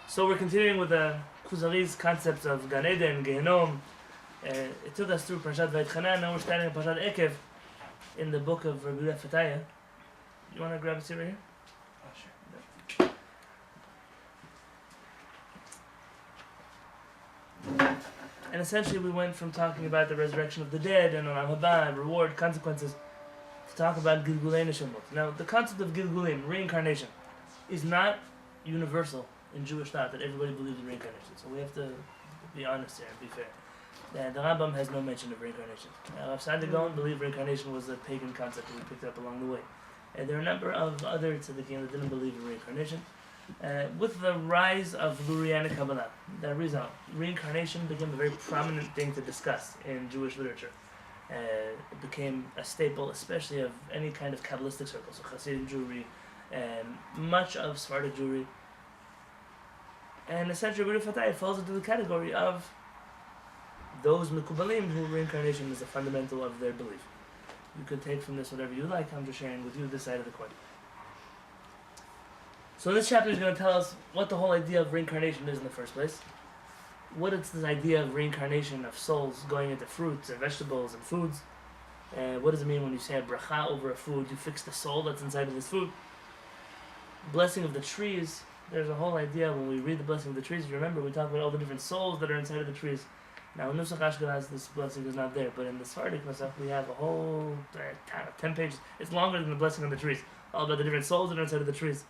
So we're continuing with the Kuzari's concepts of Gan Eden, Gehenom. It took us through Parashat Vayetchanan. Now we're starting Parashat Ekev in the book of Rabbi Yonatan Halevy. You want to grab a seat right here? Sure. And essentially we went from talking about the resurrection of the dead and Olam Haba, reward, consequences, to talk about Gilgulei Neshama. Now the concept of Gilgulim, reincarnation, is not universal in Jewish thought that everybody believes in reincarnation. So we have to be honest here and be fair. The Rambam has no mention of reincarnation. Rav Saadia Gaon believed reincarnation was a pagan concept that we picked up along the way. There are a number of other tzaddikim that didn't believe in reincarnation. With the rise of Lurianic Kabbalah, the result, reincarnation became a very prominent thing to discuss in Jewish literature. It became a staple, especially of any kind of Kabbalistic circle, so Hasidic Jewry, much of Sephardic Jewry. And essentially, Rabbi Yonatan Halevy falls into the category of those Mekubalim who reincarnation is a fundamental of their belief. You could take from this whatever you like. I'm just sharing with you this side of the coin. So this chapter is going to tell us what the whole idea of reincarnation is in the first place. What is this idea of reincarnation of souls going into fruits and vegetables and foods? What does it mean when you say a bracha over a food? You fix the soul that's inside of this food. Blessing of the trees. There's a whole idea when we read the blessing of the trees. If you remember, we talk about all the different souls that are inside of the trees. Now, in Nusach Ashkenaz, this blessing is not there, but in the Sephardic Nusach, we have a whole 10 pages. It's longer than the blessing of the trees, all about the different souls that are inside of the trees.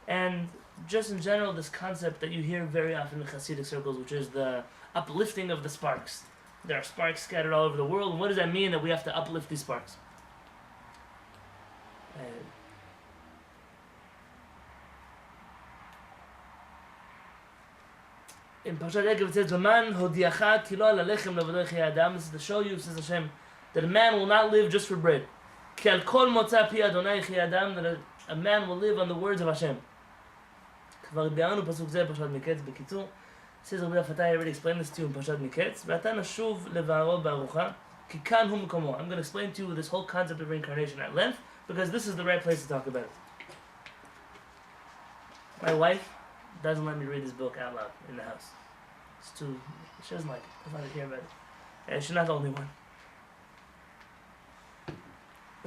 And just in general, this concept that you hear very often in Hasidic circles, which is the uplifting of the sparks. There are sparks scattered all over the world, and what does that mean that we have to uplift these sparks? In Parashat Ekev it says, "L'man hodiacha ki lo al halechem le'avodah chayei adam." This is to show you, says Hashem, that a man will not live just for bread. Ki al kol motza pi Adonai chayei adam, that a man will live on the words of Hashem. Kvar bi'anu pasuk zeh Parashat Miketz b'kitzur. Says Rabbi Yonatan Halevy, already explained this to you in Parashat Miketz. V'ata nashuv levaro ba'arucha ki kan hu mekomo. I'm going to explain to you this whole concept of reincarnation at length because this is the right place to talk about it. My wife doesn't let me read this book out loud in the house. It's too... She doesn't like it. Doesn't like to hear about it. She's not the only one.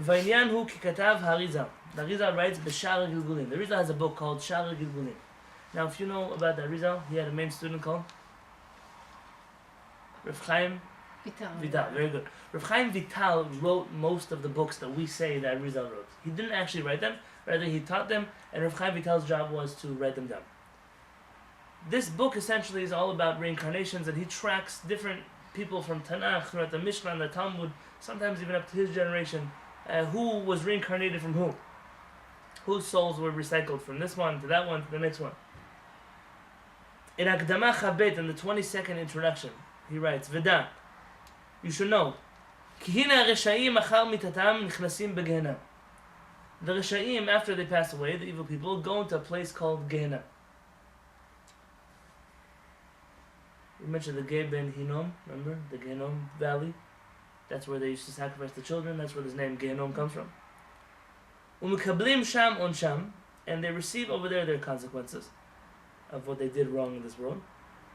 V'inyan hu ki katav HaRizal. The Rizal writes Shaar Gilgulim. The Rizal has a book called Shaar Gilgulim. Now, if you know about the Rizal, he had a main student called Rav Chaim Vital. Very good. Rav Chaim Vital wrote most of the books that we say that Rizal wrote. He didn't actually write them. Rather, he taught them, and Rav Chaim Vital's job was to write them down. This book essentially is all about reincarnations, and he tracks different people from Tanakh, throughout the Mishnah and the Talmud, sometimes even up to his generation, who was reincarnated from who. Whose souls were recycled from this one to that one to the next one. In Akdama Chabet, in the 22nd introduction, he writes, Veda, you should know, Ki hina reshaim achar mitatam nichnasim begehenna. The reshaim, after they pass away, the evil people, go into a place called Gehenna. We mentioned the Gei Ben Hinnom, remember? The Gehenom Valley. That's where they used to sacrifice the children. That's where this name Gehenom comes from. Umekablim Sham on Sham, and they receive over there their consequences of what they did wrong in this world.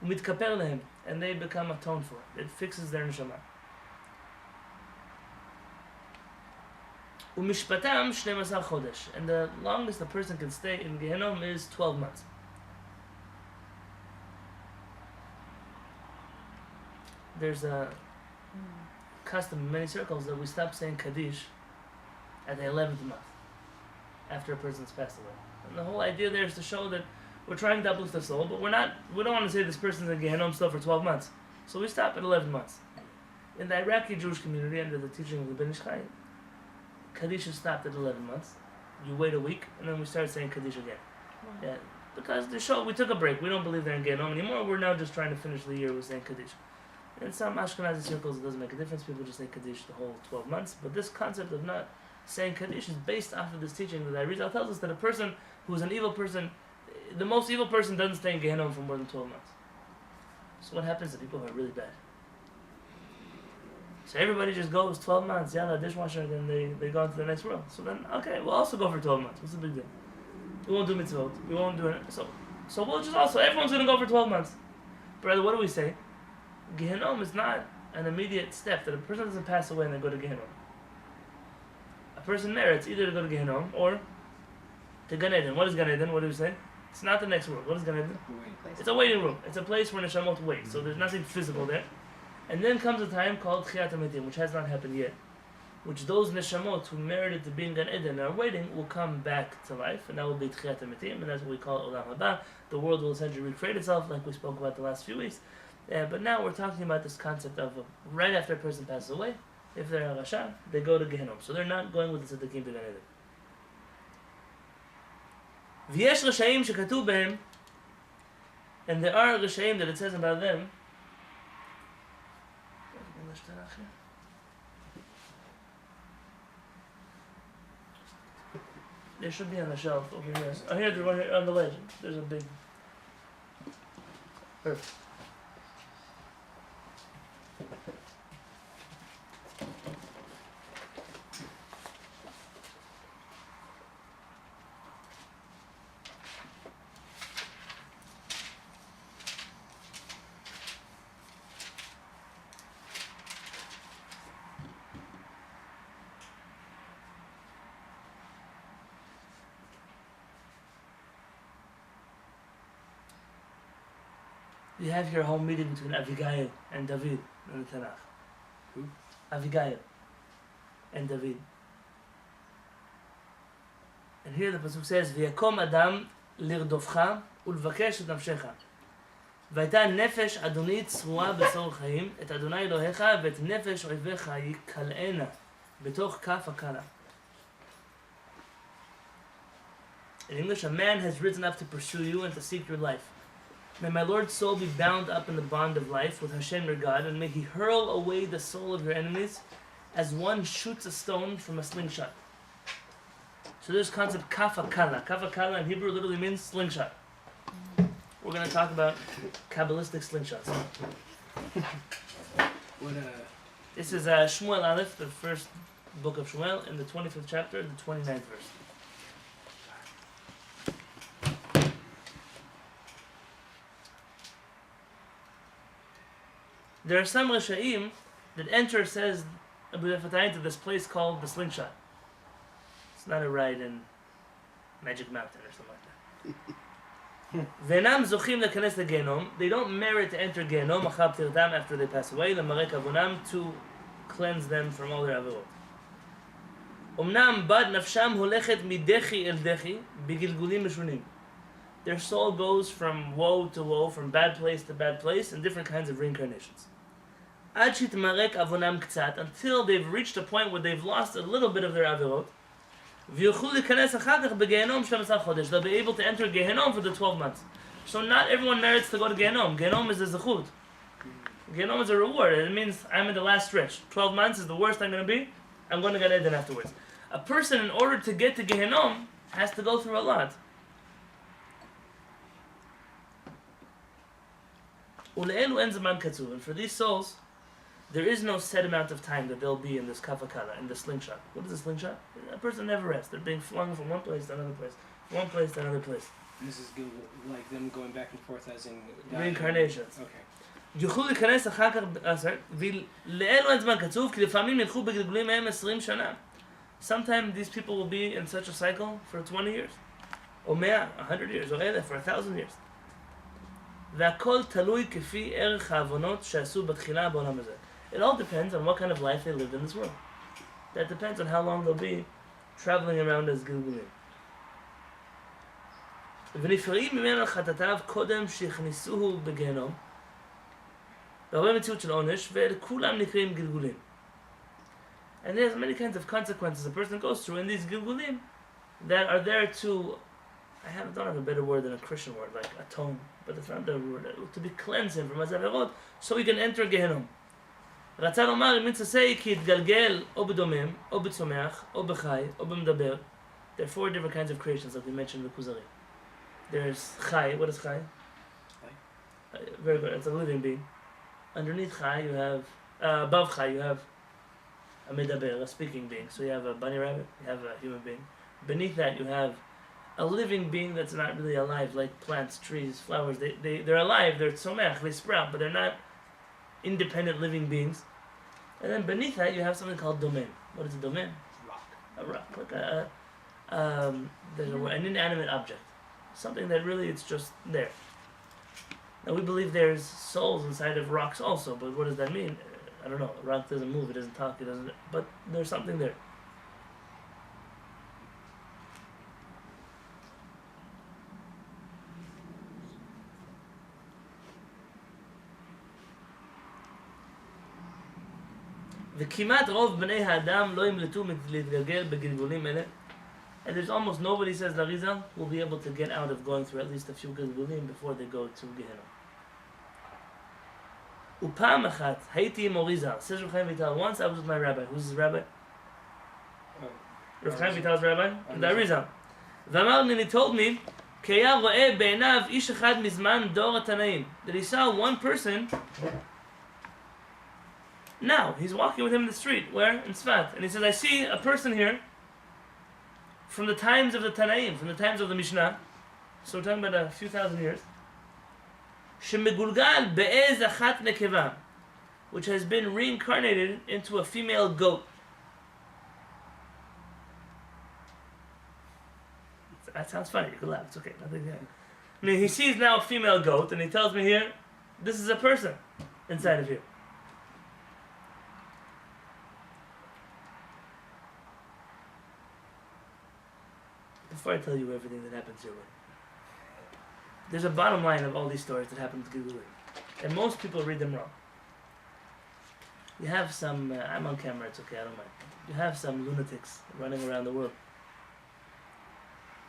Umitkaper lehem, and they become atoned for. It fixes their neshama. Umishpatam 12 chodesh, and the longest a person can stay in Gehenom is 12 months. There's a custom in many circles that we stop saying Kaddish at the 11th month after a person's passed away. And the whole idea there is to show that we're trying to uplift the soul, but we don't want to say this person's in Gehenom still for 12 months. So we stop at 11 months. In the Iraqi Jewish community, under the teaching of the Ben Ish Chai, Kaddish is stopped at 11 months. You wait a week, and then we start saying Kaddish again. Yeah, because the show, we took a break. We don't believe they're in Gehenom anymore. We're now just trying to finish the year with saying Kaddish. In some Ashkenazi circles, it doesn't make a difference. People just say Kaddish the whole 12 months. But this concept of not saying Kaddish is based off of this teaching that the Rizal tells us that a person who is an evil person, the most evil person doesn't stay in Gehenom for more than 12 months. So what happens to people who are really bad? So everybody just goes 12 months, yalla, dishwasher, and then they go into the next world. So then, okay, we'll also go for 12 months. What's the big deal? We won't do mitzvot. We won't do it. So So we'll just also, everyone's going to go for 12 months. Brother, what do we say? Gehenom is not an immediate step, that a person doesn't pass away and then go to Gehenom. A person merits either to go to Gehenom or to Gan Eden. What is Gan Eden? What do we say? It's not the next world. What is Gan Eden? It's a waiting room. It's a place where neshamot wait. So there's nothing physical there. And then comes a time called Kehillat HaMetim, which has not happened yet. Which those neshamot who merited to be in Gan Eden and are waiting will come back to life, and that will be Kehillat HaMetim, and that's what we call Olam Haba. The world will essentially recreate itself, like we spoke about the last few weeks. But now we're talking about this concept of right after a person passes away, if they're a Rasha, they go to Gehenom. So they're not going with the Tzaddikim to Gan Eden. V'yesh Rashayim shekatuv behem, and there are Rashayim that it says about them. They should be on the shelf over here. Oh, here, they're one here on the ledge. There's a big. Perfect. You have your whole meeting between Abigail and David in the Tanakh. Who? Abigail and David. And here the pasuk says, "V'yakom Adam lirdofcha ulvakesh et nafshecha, v'ayta nefesh Adonai tzrua b'sor chaim et Adonai Elohecha v'et nefesh oivecha yikal'ena betoch kaf hakala." In English, a man has risen up to pursue you and to seek your life. May my Lord's soul be bound up in the bond of life with Hashem your God, and may He hurl away the soul of your enemies as one shoots a stone from a slingshot. So this concept kafakala. Kafakala in Hebrew literally means slingshot. We're going to talk about Kabbalistic slingshots. This is Shmuel Aleph, the first book of Shmuel, in the 25th chapter, the 29th verse. There are some Rasha'im that enter, says Abu Fatayim, to this place called the Slingshot. It's not a ride in Magic Mountain or something like that. Ve'nam zochim le'kanes le'genom. They don't merit to enter Genom achar ptirtam, after they pass away, le'marek avonam, to cleanse them from all their averot. Umnam bad nafsham holechet midechi el dechi bigilgulim mishunim. Their soul goes from woe to woe, from bad place to bad place, in different kinds of reincarnations. Ad shitmarek avonam ktsat, until they've reached a point where they've lost a little bit of their averot. V'yochlu lekanes achar כך begehenom 12 chodesh. They'll be able to enter Gehenom for the 12 months. So not everyone merits to go to Gehenom. Gehenom is a zechut. Gehenom is a reward. It means I'm in the last stretch. 12 months is the worst I'm going to be. I'm going to get Eden afterwards. A person, in order to get to Gehenom, has to go through a lot. And for these souls, there is no set amount of time that they'll be in this kafakala, in the slingshot. What is a slingshot? A person never rests. They're being flung from one place to another place, from one place to another place. And this is like them going back and forth as in reincarnations. Okay. יוכלו להיכנס אחר כך, ולאלו אין זמן קצוב, כי לפעמים ילכו בגלגולים מהם 20 שנה. Sometimes these people will be in such a cycle for 20 years, או 100, 100 years, או 1,000, for 1,000 years. והכל תלוי כפי ערך העוונות שעשו בתחילה בעולם הזה. It all depends on what kind of life they lived in this world. That depends on how long they'll be traveling around as גלגולים. ונפרעים ממנו חטאתיו קודם שהכניסוהו בגיהנום, והרבה מציאות של עונש, וכולם נקראים גלגולים. And there's many kinds of consequences a person goes through in these gilgulim that are there to, don't have a better word than a Christian word, like atone, but that's not the word, to be cleansed him from his averot, so he can enter Gehenom. רצה לומר, it means to say, כי יתגלגל או בדומם, או בצומח, או בחי, או במדבר. There are 4 different kinds of creations, like we mentioned in the Kuzari. There's chai. What is chai? Very good, it's a living being. Underneath chai you have, above chai you have a medaber, a speaking being. So you have a bunny rabbit, you have a human being. Beneath that you have a living being that's not really alive, like plants, trees, flowers. They're alive, they're tzomech, they sprout, but they're not independent living beings. And then beneath that, you have something called domain. What is a domain? Rock. A rock, like there's an inanimate object, something that really it's just there. Now we believe there's souls inside of rocks also, but what does that mean? I don't know. A rock doesn't move, it doesn't talk, it doesn't. But there's something there. וכמעט רוב בני האדם לא ימלטו להתגלגל בגלגולים אלה. And there's almost nobody, says the Rizal, who will be able to get out of going through at least a few gilgulim before they go to Gehenna. ופעם אחת הייתי עם אוריזל, says Rav Chaim Vital, once I was with my rabbi. Who's his rabbi? Rav Chaim Vital's rabbi? The Rizal. ואמר לי, he told me, כי היה רואה בעיניו איש אחד מזמן דור התנאים. That he saw one person. Now, he's walking with him in the street. Where? In Tzfat. And he says, I see a person here from the times of the Tanaim, from the times of the Mishnah. So we're talking about a few thousand years. שמגולגל בעז אחת נקבה, which has been reincarnated into a female goat. That sounds funny. You can laugh. It's okay. Nothing there. I mean, he sees now a female goat, and he tells me here, this is a person inside of here. Before I tell you everything that happens here, there's a bottom line of all these stories that happen with Gilgulim. And most people read them wrong. You have some, I'm on camera, it's okay, I don't mind. You have some lunatics running around the world.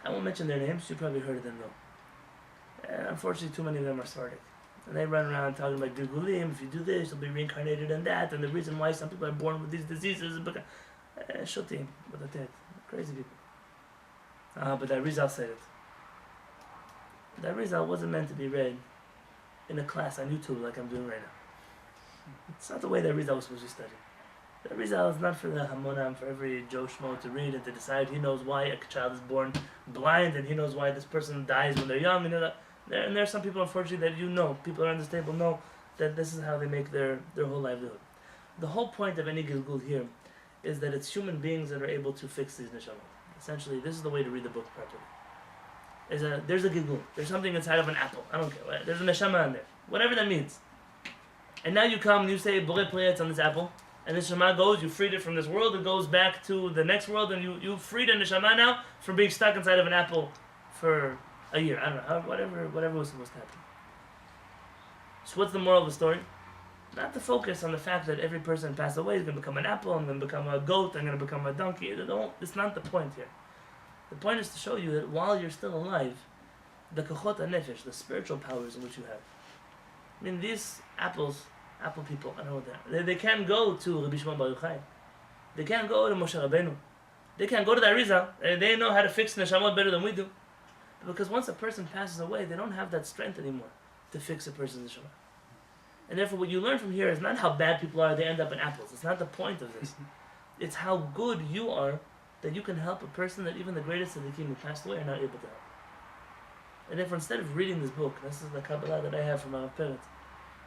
I won't mention their names, you probably heard of them though. And unfortunately, too many of them are Sephardic. And they run around talking about Gilgulim, if you do this, you'll be reincarnated in that, and the reason why some people are born with these diseases is because... Shotim, but that's it. Crazy people. But that Rizal said it. That Rizal wasn't meant to be read in a class on YouTube like I'm doing right now. It's not the way that Rizal was supposed to study. That Rizal is not for the Hamonam, for every Joe Schmo to read and to decide he knows why a child is born blind and he knows why this person dies when they're young. You know that. And there are some people, unfortunately, that you know, people around this table know that this is how they make their whole livelihood. The whole point of any Gilgul here is that it's human beings that are able to fix these neshamot. Essentially, this is the way to read the book properly. There's a gilgul. There's something inside of an apple. I don't care. There's a neshama in there. Whatever that means. And now you come and you say, Borei Priyetz on this apple. And the neshama goes, you freed it from this world, it goes back to the next world, and you freed a neshama now from being stuck inside of an apple for a year. I don't know, whatever was supposed to happen. So what's the moral of the story? Not to focus on the fact that every person passed away is going to become an apple, I'm going to become a goat, I'm going to become a donkey. It's not the point here. The point is to show you that while you're still alive, the kochot hanefesh, the spiritual powers in which you have. I mean, these apple people, I don't know what they are. They can't go to Rabbi Shimon Bar Yochai. They can't go to Moshe Rabbeinu. They can't go to the Arizal. They know how to fix neshamot better than we do. Because once a person passes away, they don't have that strength anymore to fix a person's neshama. And therefore, what you learn from here is not how bad people are, they end up in apples. It's not the point of this. It's how good you are that you can help a person that even the greatest tzaddikim who passed away are not able to help. And therefore, instead of reading this book, this is the Kabbalah that I have from our parents,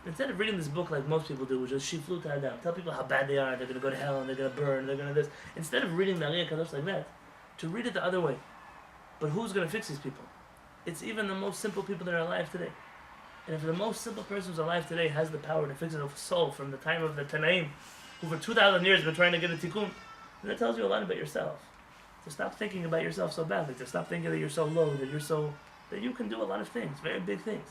instead of reading this book like most people do, which is Shiflu Ta'adam, tell people how bad they are, they're going to go to hell, and they're going to burn, they're going to this, instead of reading the Aliyah Kadosh like that, to read it the other way. But who's going to fix these people? It's even the most simple people that are alive today. And if the most simple person who's alive today has the power to fix a soul from the time of the Tanaim, who for 2,000 years have been trying to get a tikkun, then that tells you a lot about yourself. To stop thinking about yourself so badly, to stop thinking that you're so low, that you can do a lot of things, very big things.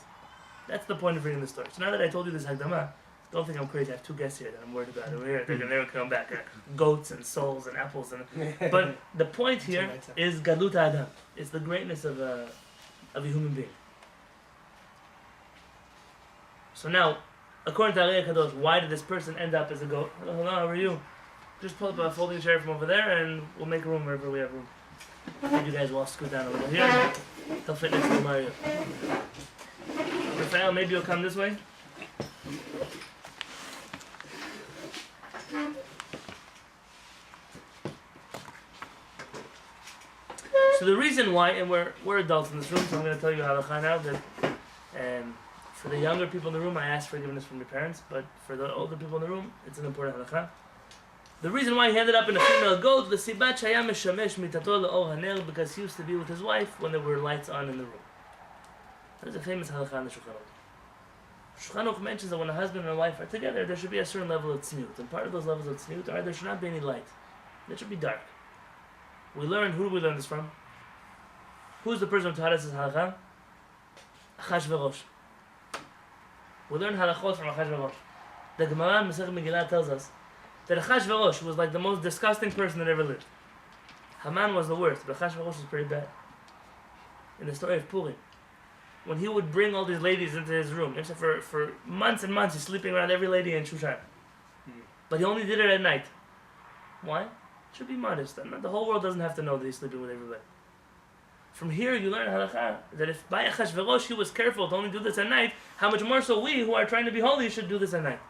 That's the point of reading the story. So now that I told you this Hagdama, don't think I'm crazy. I have two guests here that I'm worried about over here. They're going to come back. Goats and souls and apples. But the point here is Galut Adam. It's the greatness of a human being. So now, according to Aliyah Kadosh, why did this person end up as a goat? Hello, how are you? Just pull up a folding chair from over there and we'll make room wherever we have room. And you guys will all scoot down a little here. He'll fit next to Mario. Raphael, maybe you'll come this way. So the reason why, and we're adults in this room, so I'm going to tell you halakha now that for the younger people in the room, I ask forgiveness from your parents, but for the older people in the room, it's an important halakha. The reason why he ended up in a female goat, the sibat shaya meshamesh mitato le'or haner, because he used to be with his wife when there were lights on in the room. There's a famous halakha in the Shulchan Aruch. Shulchan Aruch mentions that when a husband and a wife are together, there should be a certain level of tzniut, and part of those levels of tzniut are there should not be any light. It should be dark. Who do we learn this from? Who's the person who taught us this halakha? Achashverosh. We learn halachot from Achashverosh. The Gemara in Masechet Megillah tells us that Achashverosh was like the most disgusting person that ever lived. Haman was the worst, but Achashverosh was pretty bad. In the story of Purim, when he would bring all these ladies into his room, except for months and months, he's sleeping around every lady in Shushan. But he only did it at night. Why? Should be modest. The whole world doesn't have to know that he's sleeping with everybody. From here you learn halakha that if by Achashverosh he was careful to only do this at night, how much more so we who are trying to be holy should do this at night.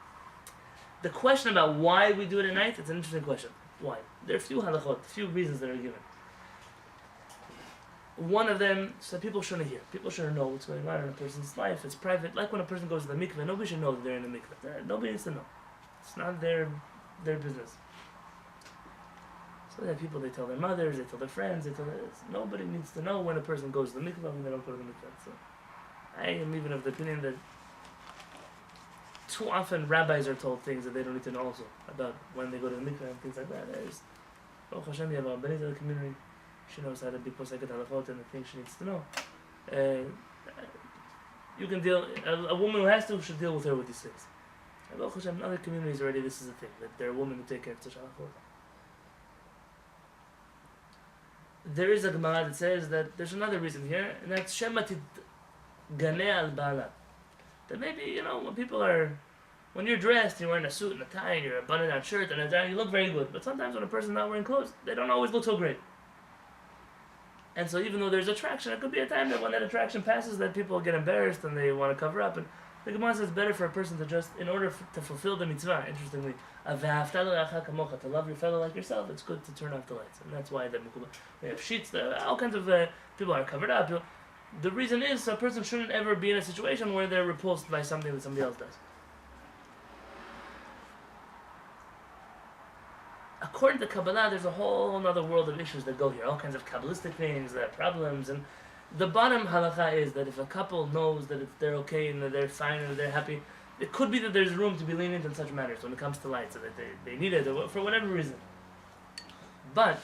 The question about why we do it at night, it's an interesting question. Why? There are few halakhot, few reasons that are given. One of them, so people shouldn't hear. People shouldn't know what's going on in a person's life. It's private. Like when a person goes to the mikveh, nobody should know that they're in the mikveh. Nobody needs to know. It's not their business. So that people, they tell their mothers, they tell their friends, nobody needs to know when a person goes to the mikveh when they don't go to the mikveh. So I am even of the opinion that too often rabbis are told things that they don't need to know also about when they go to the mikveh and things like that. There's Baruch Hashem, you have a Benita in the community. She knows how to be poseket halachot and the things she needs to know. You can deal, a woman who has to should deal with her with these things. Baruch Hashem, in other communities already this is a thing, that there are women who take care of such halachot. There is a Gemara that says that there's another reason here, and that's Shematid Ganeh al Bala. That maybe, when you're dressed, you're wearing a suit and a tie, and you're a button-down shirt and a tie, you look very good. But sometimes when a person's not wearing clothes, they don't always look so great. And so even though there's attraction, it could be a time that when that attraction passes, that people get embarrassed and they want to cover up. And the Gemara says it's better for a person to just, in order to fulfill the mitzvah, interestingly, to love your fellow like yourself, it's good to turn off the lights. And that's why we have sheets, all kinds of people are covered up. The reason is a person shouldn't ever be in a situation where they're repulsed by something that somebody else does. According to Kabbalah, there's a whole other world of issues that go here, all kinds of Kabbalistic things, problems, and the bottom halakha is that if a couple knows that they're okay and that they're fine and that they're happy, it could be that there's room to be lenient in such matters when it comes to light, so that they need it for whatever reason. But,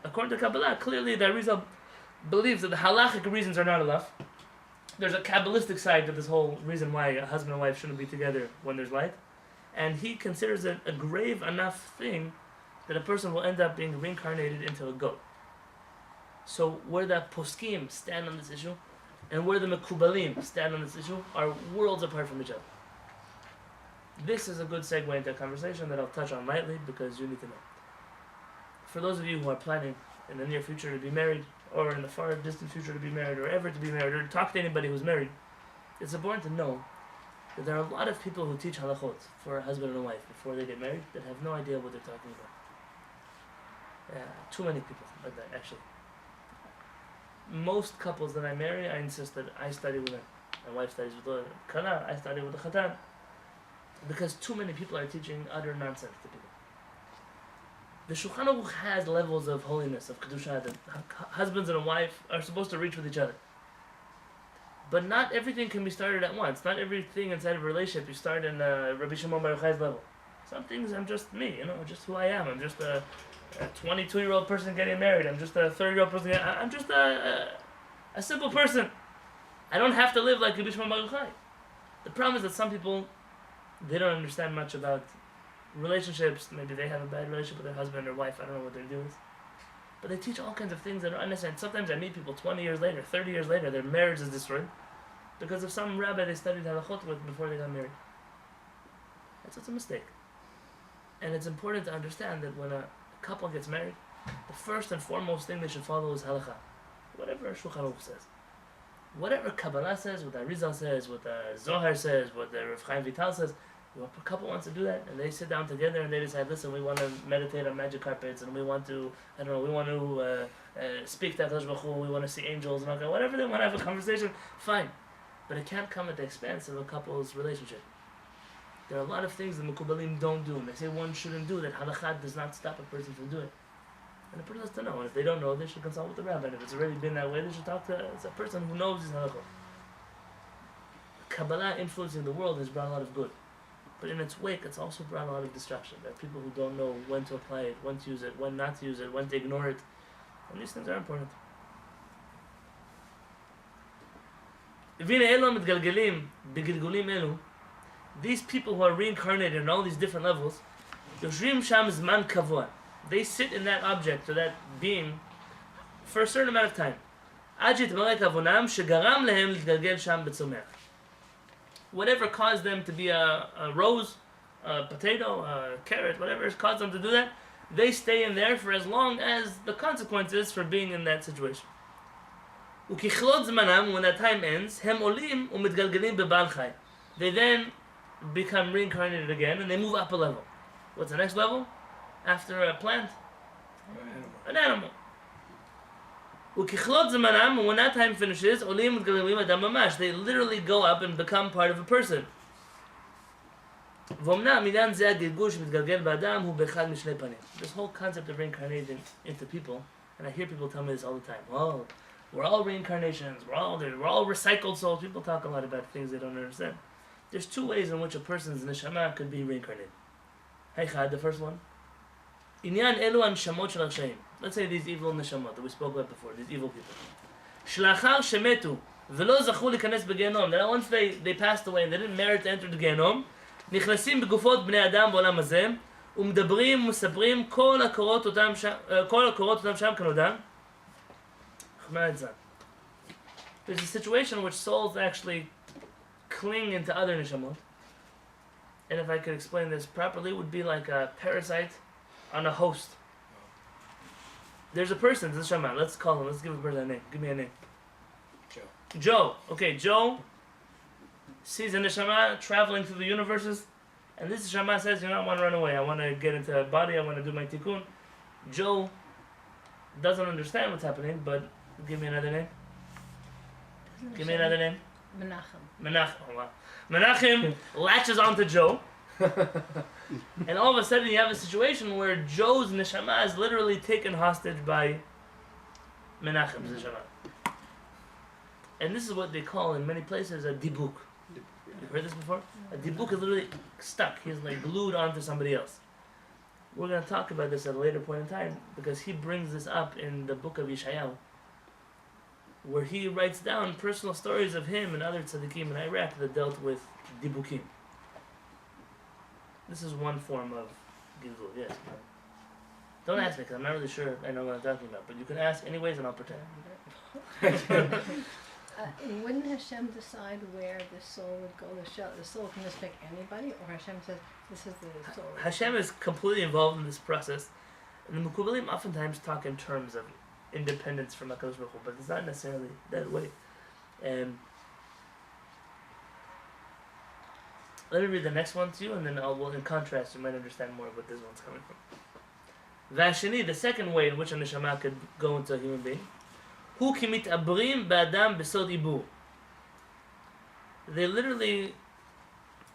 according to Kabbalah, clearly the Arizal believes that the halachic reasons are not enough. There's a Kabbalistic side to this whole reason why a husband and wife shouldn't be together when there's light, and he considers it a grave enough thing that a person will end up being reincarnated into a goat. So where the poskim stand on this issue, and where the mekubalim stand on this issue, are worlds apart from each other. This is a good segue into a conversation that I'll touch on lightly because you need to know. For those of you who are planning in the near future to be married, or in the far distant future to be married, or ever to be married, or to talk to anybody who's married, it's important to know that there are a lot of people who teach halachot for a husband and a wife before they get married that have no idea what they're talking about. Too many people like that, actually. Most couples that I marry, I insist that I study with them. My wife studies with the kala, I study with the khatan. Because too many people are teaching utter nonsense to people. The Shulchan Aruch has levels of holiness, of kedusha, that husbands and a wife are supposed to reach with each other. But not everything can be started at once. Not everything inside of a relationship you start in Rabbi Shimon Bar Yochai's level. Some things I'm just me, just who I am. I'm just a 22-year-old person getting married. I'm just a 30-year-old person. I'm just a simple person. I don't have to live like Rabbi Shimon Bar Yochai. The problem is that some people, they don't understand much about relationships. Maybe they have a bad relationship with their husband or wife. I don't know what their deal is. But they teach all kinds of things that are unnecessary. Sometimes I meet people 20 years later, 30 years later, their marriage is destroyed because of some rabbi they studied halachot with before they got married. That's a mistake. And it's important to understand that when a couple gets married, the first and foremost thing they should follow is halakha. Whatever Shulchan Aruch says. Whatever Kabbalah says, what the Arizal says, what the Zohar says, what the Rav Chaim Vital says, A couple wants to do that, and they sit down together and they decide, listen, we want to meditate on magic carpets, and we want to, I don't know, we want to speak to HaKadosh Baruch Hu, we want to see angels, and okay, whatever they want to have a conversation, fine. But it can't come at the expense of a couple's relationship. There are a lot of things that Mekubalim don't do, and they say one shouldn't do, that halakha does not stop a person from doing it. And the person has to know, and if they don't know, they should consult with the rabbi, and if it's already been that way, they should talk to a person who knows his halakha. Kabbalah influencing the world has brought a lot of good. But in its wake, it's also brought a lot of destruction. There are people who don't know when to apply it, when to use it, when not to use it, when to ignore it. And these things are important. These people who are reincarnated in all these different levels, they sit in that object or that being for a certain amount of time. Whatever caused them to be a rose, a potato, a carrot, whatever has caused them to do that, they stay in there for as long as the consequences for being in that situation. When that time ends, they then become reincarnated again and they move up a level. What's the next level? After a plant? An animal. When that time finishes, they literally go up and become part of a person. This whole concept of reincarnating into people, and I hear people tell me this all the time. Oh, we're all reincarnations, we're all recycled souls. People talk a lot about things they don't understand. There's two ways in which a person's neshama could be reincarnated. The first one. Let's say these evil neshamot that we spoke about before, these evil people. That once they passed away and they didn't merit to enter the Gehenom, נכנסים בגופות בני אדם בעולם הזה, ומדברים ומספרים כל הקורות אותם שם כנודע. There's a situation in which souls actually cling into other neshamot. And if I could explain this properly, it would be like a parasite on a host. There's a person, this neshama, let's call him, let's give a person a name. Give me a name. Joe. Okay, Joe sees a neshama traveling through the universes, and this neshama says, I want to run away, I want to get into a body, I want to do my tikkun. Joe doesn't understand what's happening, but give me another name. Give me another name. Menachem. Oh, wow. Menachem latches onto Joe, and all of a sudden you have a situation where Joe's neshama is literally taken hostage by Menachem's neshama. And this is what they call in many places a dibuk. You've heard this before? A dibuk is literally stuck. He's like glued onto somebody else. We're going to talk about this at a later point in time because he brings this up in the book of Yeshayahu, where he writes down personal stories of him and other tzaddikim in Iraq that dealt with dibukim. This is one form of gilgul, yes. Don't ask me because I'm not really sure I know what I'm talking about, but you can ask anyways and I'll pretend. Wouldn't Hashem decide where the soul would go? The soul can just pick anybody, or Hashem says, this is the soul? Hashem is completely involved in this process. And the Mekubalim oftentimes talk in terms of independence from HaKadosh Baruch Hu, but it's not necessarily that way. Let me read the next one to you, and then in contrast, you might understand more of what this one's coming from. Vashini, the second way in which a neshama could go into a human being, hu ki mit'abrim ba'adam besod ibur. They literally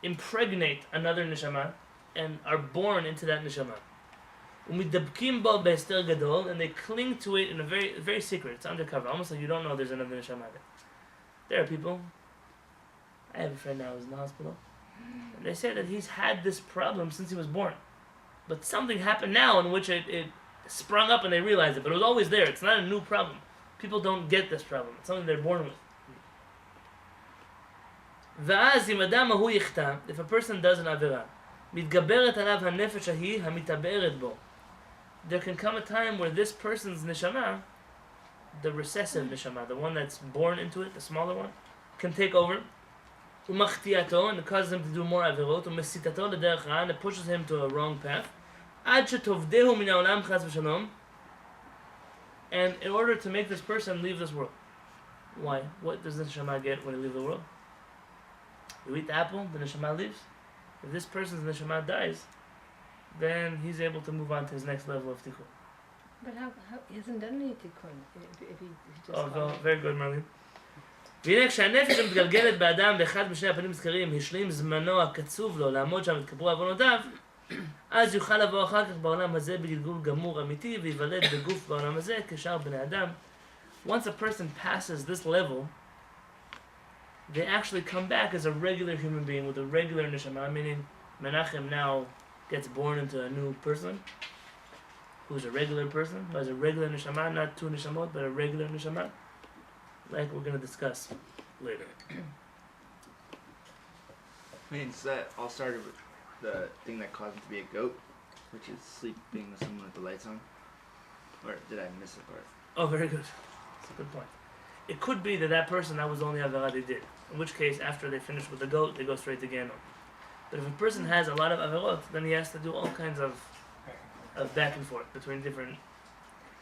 impregnate another neshama and are born into that neshama. Umidabkim bo be'ester gadol, and they cling to it in a very, very secret. It's undercover, almost like you don't know there's another neshama there. There are people. I have a friend now who's in the hospital, and they say that he's had this problem since he was born, but something happened now in which it sprung up and they realized it. But it was always there. It's not a new problem. People don't get this problem. It's something they're born with. Va'az im adam hu yichta, if a person does an avera, mitgaberet alav hanefesh ahi hamita'beret bo. There can come a time where this person's neshama, the recessive neshama, the one that's born into it, the smaller one, can take over. Umachtiato, and it causes him to do more averot. Umesitato l'derech ra, and it pushes him to a wrong path. Ad shetovdehu min ha'olam chas v'shalom. And in order to make this person leave this world. Why? What does the neshama get when he leaves the world? You eat the apple, the neshama leaves. If this person's neshama dies, then he's able to move on to his next level of tikkun. But how he hasn't done any tikkun if he just Oh, very good, Marlene. והנה כשהנפש המתגלגלת באדם באחד משני הפנים הזכרים השלים זמנו הקצוב לו לעמוד שם ותכפרו עוונותיו, אז יוכל לבוא אחר כך בעולם הזה בגלגול גמור אמיתי וייוולד בגוף בעולם הזה כשאר בני אדם. Once a person passes this level, they actually come back as a regular human being with a regular neshama, meaning Menachem now gets born into a new person who's a regular person, who has a regular neshama, not two neshamot, but a regular neshama, like we're going to discuss later. Means that all started with the thing that caused him to be a goat, which is sleeping with someone with the lights on? Or did I miss a part? Oh, very good. That's a good point. It could be that that person, that was the only Averah they did. In which case, after they finish with the goat, they go straight to Gehenna. But if a person has a lot of Averot, then he has to do all kinds of back and forth between different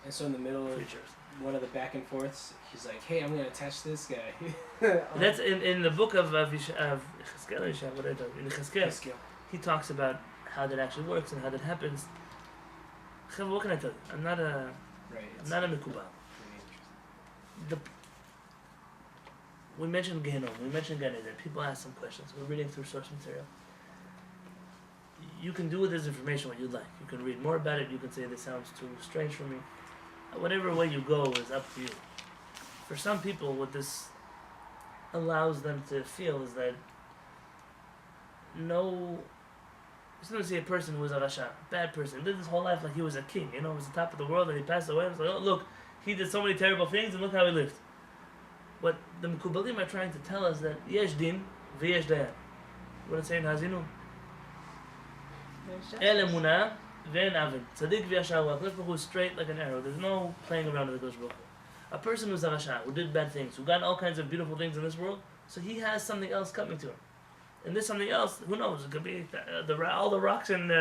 And so in the middle of creatures. one of the back and forths, he's like, "Hey, I'm gonna attach this guy." That's in the book of Cheskel, in Cheskel, he talks about how that actually works and how that happens. What can I tell you? I'm not a mikubah. We mentioned Gehenom, we mentioned Gan Eden. People ask some questions. We're reading through source material. You can do with this information what you'd like. You can read more about it. You can say this sounds too strange for me. Whatever way you go is up to you. For some people, what this allows them to feel is that sometimes see a person who was a rasha, bad person, lived his whole life like he was a king, he was the top of the world, and he passed away. It's like, oh look, he did so many terrible things, and look how he lived. What the Mekubalim are trying to tell us that yesh din v'yesh dayan. What it's saying, hazinu. El emunah ve'en avin. Tzaddik v'yashar. HaKadosh Baruch Hu is straight like an arrow. There's no playing around with the HaKadosh Baruch Hu. A person who's a rasha, who did bad things, who got all kinds of beautiful things in this world, so he has something else coming to him. And this something else, who knows? It could be all the rocks in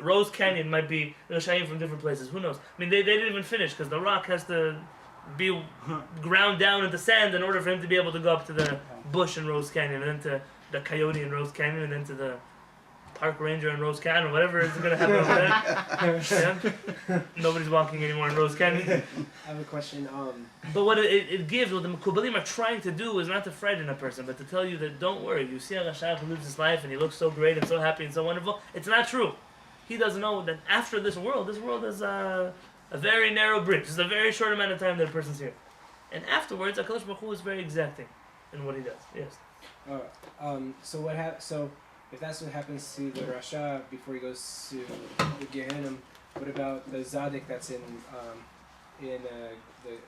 Rose Canyon might be Rashayim from different places. Who knows? I mean, they didn't even finish because the rock has to be ground down into sand in order for him to be able to go up to the bush in Rose Canyon, and then to the coyote in Rose Canyon, and then to the park ranger in Rose Canyon, whatever is going to happen over there. Yeah? Nobody's walking anymore in Rose Canyon. I have a question. But what it gives, what the Mekubalim are trying to do is not to frighten a person, but to tell you that don't worry, you see a Rasha who lives his life and he looks so great and so happy and so wonderful. It's not true. He doesn't know that after this world is a very narrow bridge. It's a very short amount of time that a person's here. And afterwards, HaKadosh Baruch Hu is very exacting in what he does. Yes. So if that's what happens to the Rasha before he goes to the Gehenna, what about the Zaddik that's in the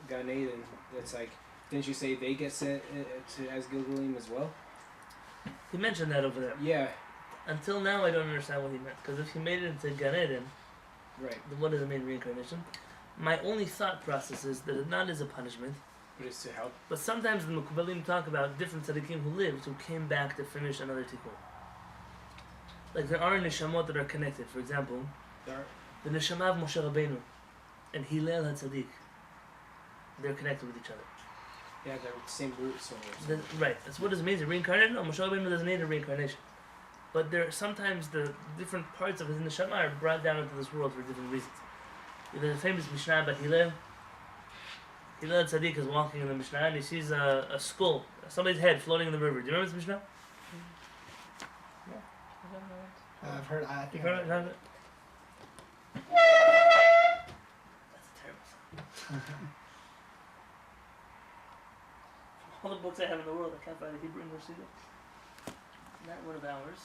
Gan Eden? That's like, didn't you say they get sent as Gilgulim as well? He mentioned that over there. Yeah. Until now, I don't understand what he meant. Because if he made it into Gan Eden, right, then what does it mean, reincarnation? My only thought process is that it not is a punishment, but it's to help. But sometimes the Mekubalim talk about different tzaddikim who lived, who came back to finish another tikkun. Like there are neshamot that are connected. For example, the neshama of Moshe Rabbeinu and Hillel HaTzadik, they're connected with each other. Yeah, they're the same root soul. Right. That's what it means. Reincarnated? No, Moshe Rabbeinu doesn't need a reincarnation. But sometimes the different parts of his neshama are brought down into this world for different reasons. There's a famous Mishnah about Hillel. Hillel HaTzadik is walking in the Mishnah and he sees a skull, somebody's head floating in the river. Do you remember this Mishnah? I've heard. I think You've heard it? That's a terrible sound. All the books I have in the world, I can't find a Hebrew English either. Not one of ours.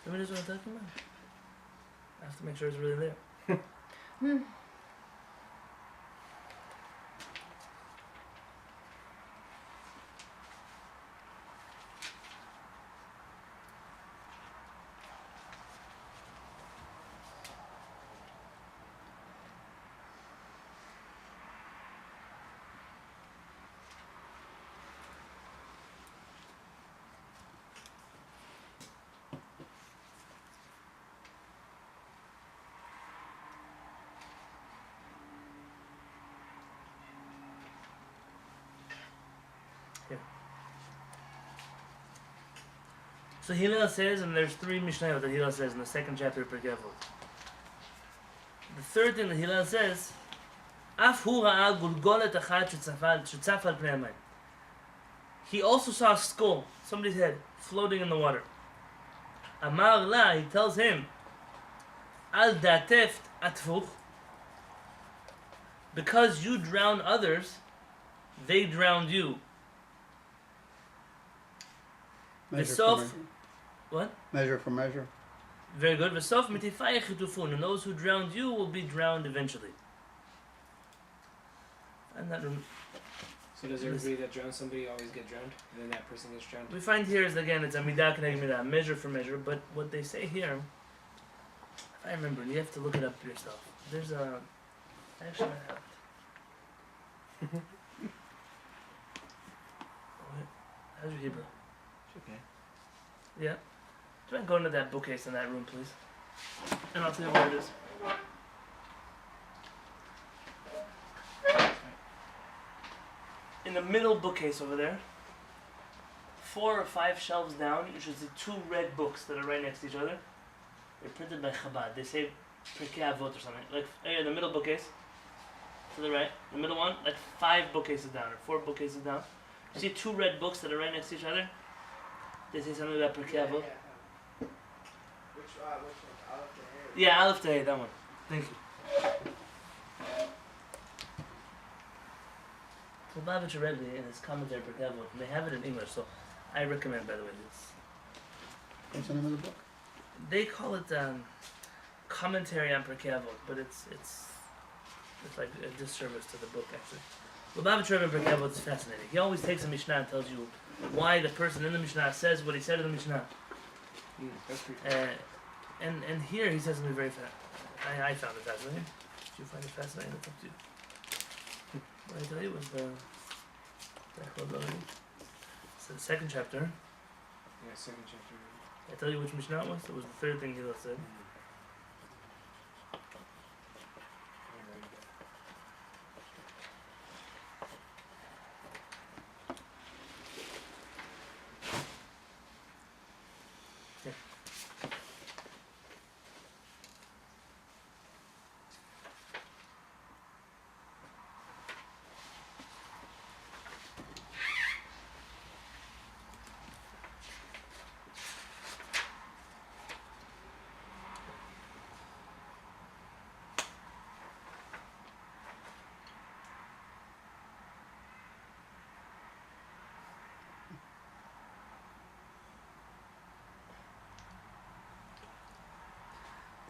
Somebody knows what I'm talking about? I have to make sure it's really there. So Hillel says, and there's 3 Mishnayot that Hillel says in the 2nd chapter of Pirkei Avot. The third thing that Hillel says, Af hu ra'a gulgolet achat shetzaf al pnei hamayim. He also saw a skull, somebody's head, floating in the water. Amar la, he tells him, Al dateft atfuch, because you drown others, they drowned you. Measure V'sof- for measure. What? Measure for measure. Very good. V'sof mitifayach chitufun, and those who drowned you will be drowned eventually. And that So does everybody that drowns somebody always get drowned? And then that person gets drowned? we find here is again it's a midah k'neged midah, measure for measure. But what they say here, if I remember, you have to look it up yourself. There's a actually I have it. Wait, how's your Hebrew? It's okay. Yeah. Do you mind going to that bookcase in that room, please? And I'll tell you where it is. In the middle bookcase over there, 4 or 5 shelves down, you should see 2 red books that are right next to each other. They're printed by Chabad. They say Pirkei Avot or something. Like in the middle bookcase, to the right, the middle one, like 5 bookcases down or 4 bookcases down. You see 2 red books that are right next to each other. They say something about Pirkei Avot. Which one? Aleph to Hey? Yeah, Aleph to Hey, that one. Thank you. Lubavitcher Rebbe in his commentary Pirkei Avot, and they have it in English, so I recommend, by the way, this. What's the name of the book? They call it commentary on Pirkei Avot, but it's like a disservice to the book, actually. Lubavitcher Rebbe in Pirkei Avot is fascinating. He always takes a Mishnah and tells you why the person in the Mishnah says what he said in the Mishnah. That's pretty cool. And here he says something very I found it fascinating. Did you find it fascinating? It's up to you. What I tell you was the so the 2nd chapter. Yeah, 2nd chapter. I tell you which Mishnah it was? It was the 3rd thing Hillel said.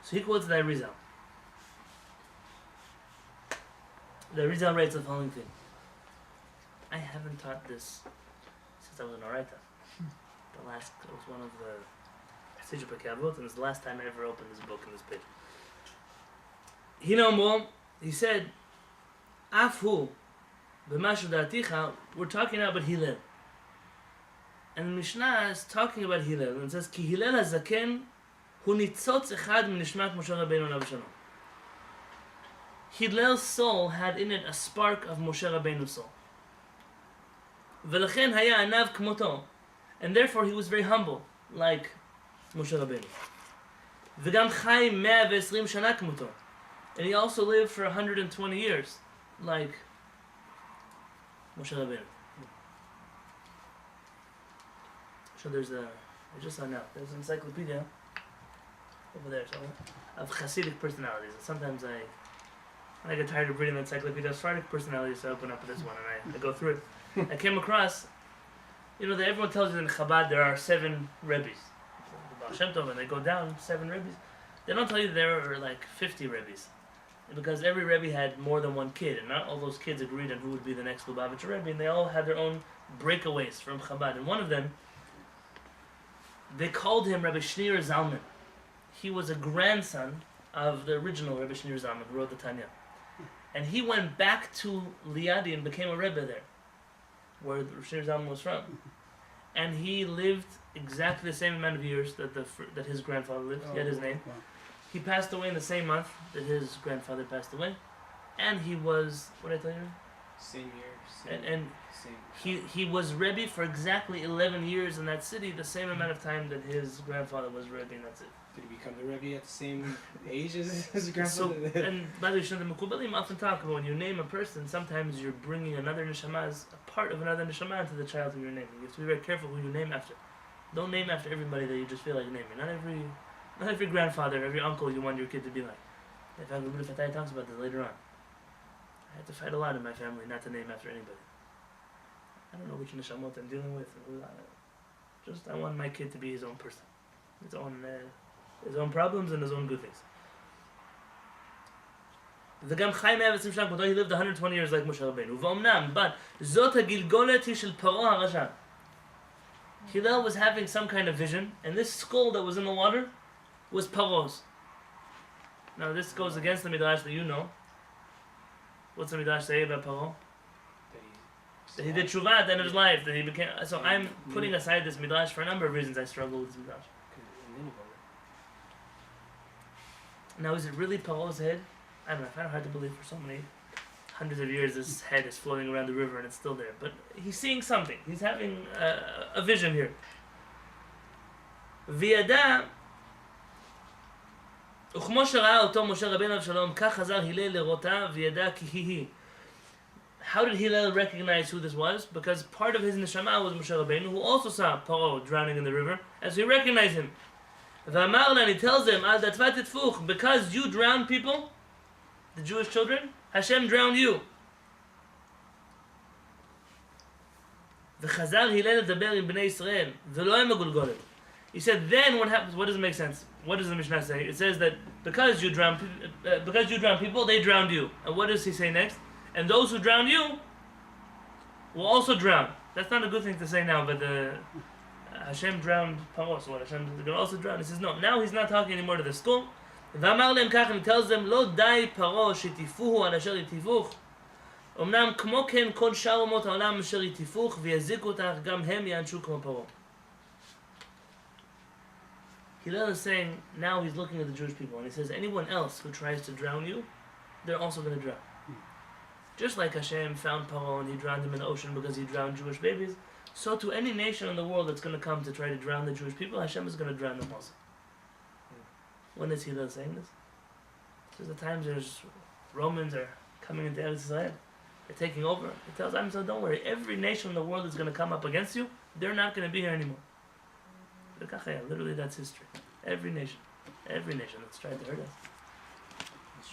So he quotes the Arizal. The Arizal writes the following thing. I haven't taught this since I was in Oraita. It was one of the Sijah Pirkei Avot, and it's the last time I ever opened this book in this page. He said, Afhu, b'mashu da'aticha, we're talking now about Hillel. And the Mishnah is talking about Hillel, and it says, Ki Hillel hazaken, hu nitzotz echad min nishmat Moshe Rabbeinu alav shalom. Hillel's soul had in it a spark of Moshe Rabbeinu's soul. V'lechen haya anav kmoto, and therefore he was very humble, like Moshe Rabbeinu. V'gam chai 120 shana kmoto, and he also lived for 120 years, like Moshe Rabbeinu. So there's I just saw now, there's an encyclopedia over there, so of Hasidic personalities. And sometimes when I get tired of reading the encyclopedia of Sephardic personalities, I open up this one and I go through it. I came across, that everyone tells you in Chabad there are 7 Rebbes. The Baal Shem Tov, and they go down 7 Rebbes. They don't tell you there are like 50 Rebbes. Because every Rebbe had more than one kid, and not all those kids agreed on who would be the next Lubavitcher Rebbe, and they all had their own breakaways from Chabad. And one of them, they called him Rabbi Shneur Zalman. He was a grandson of the original Rabbi Shneur Zalman who wrote the Tanya. And he went back to Liadi and became a Rebbe there, where Shneur Zalman was from. And he lived exactly the same amount of years that his grandfather lived. He had his name. Wow. He passed away in the same month that his grandfather passed away. And he was, what did I tell you? Same year. And Same. he was Rebbe for exactly 11 years in that city, the same amount of time that his grandfather was Rebbe in that city. Did he become the Rebbe at the same age as his So, grandfather? and by the way, the Mekubalim often talk about when you name a person, sometimes you're bringing another neshama as a part of another neshama into the child who you're naming. You have to be very careful who you name after. Don't name after everybody that you just feel like naming. Not every grandfather, every uncle you want your kid to be like. In fact, Rabbi Fatah talks about this later on. I had to fight a lot in my family not to name after anybody. I don't know which neshamot I'm dealing with. Just I want my kid to be his own person, his own problems and his own good things. The Gam Chaim Evetz Mishnak, he lived 120 years like Moshe Rabbeinu. V'omnam, but zot hagilgolet hi shel Paro HaRasha. Hillel was having some kind of vision, and this skull that was in the water was Paro's. Now this goes against the midrash that you know. What's the midrash say about Paro? That he did tshuva at the end of his life. That he became. So I'm putting aside this midrash for a number of reasons. I struggle with this midrash. Now, is it really Paro's head? I don't know. I find it hard to believe for so many hundreds of years this head is floating around the river and it's still there. But he's seeing something. He's having a vision here. וידע, וכמו שראה אותו משה רבינו אבשלום, כך חזר הלל לראותה וידע כי היא. How did Hillel recognize who this was? Because part of his neshama was Moshe Rabbeinu, who also saw Paro drowning in the river, and so he recognized him. And he tells them, Al datvat titfuch, because you drowned people, the Jewish children, Hashem drowned you. וחזר הלל לדבר עם בני ישראל, ולא עם הגולגולת. He said, then what happens? What does it make sense? What does the Mishnah say? It says that because you drowned people, they drowned you. And what does he say next? And those who drowned you will also drown. That's not a good thing to say now, but Hashem drowned Paro, so Hashem is going to also drown. He says, no, now he's not talking anymore to the skull. ואמר להם כך, and he tells them, לא די פרו שתיפוהו על אשר יתיפוך. אמנם כמו כן כל שאר אומות העולם אשר יתיפוך, ויזיקו אותך, גם הם יענשו כמו פרו. Hillel is saying, now he's looking at the Jewish people, and he says, anyone else who tries to drown you, they're also going to drown. Just like Hashem found Paro and he drowned him in the ocean because he drowned Jewish babies, so to any nation in the world that's going to come to try to drown the Jewish people, Hashem is going to drown them also. When is Hillel saying this? Because the times there's Romans are coming into Eretz Israel, they're taking over. He tells them, so don't worry, every nation in the world is going to come up against you, they're not going to be here anymore. Literally that's history. Every nation that's tried to hurt us,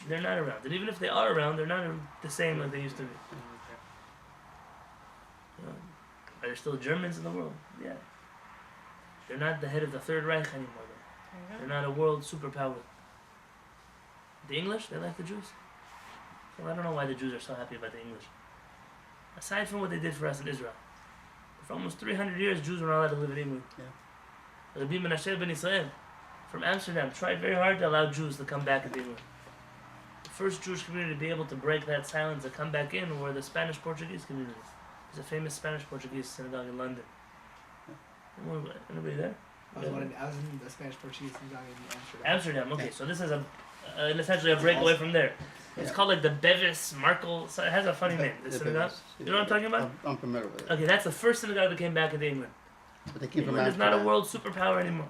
they're not around. And even if they are around, they're not the same like they used to be. Are there still Germans in the world? Yeah. They're not the head of the Third Reich anymore, though. They're not a world superpower. The English, they like the Jews. Well, I don't know why the Jews are so happy about the English. Aside from what they did for us in Israel. For almost 300 years, Jews were not allowed to live in England. Yeah. Rabbi Menashe ben Israel from Amsterdam tried very hard to allow Jews to come back into England. The first Jewish community to be able to break that silence and come back in were the Spanish-Portuguese communities. There's a famous Spanish-Portuguese synagogue in London. Anybody there? I was in the Spanish-Portuguese synagogue in Amsterdam. Amsterdam, okay. So this is essentially a breakaway from there. It's called like the Bevis Markel. So it has a funny name. This synagogue. You know what I'm talking about? I'm familiar with it. Okay, that's the first synagogue that came back into England. But they keep them England is not a world superpower anymore.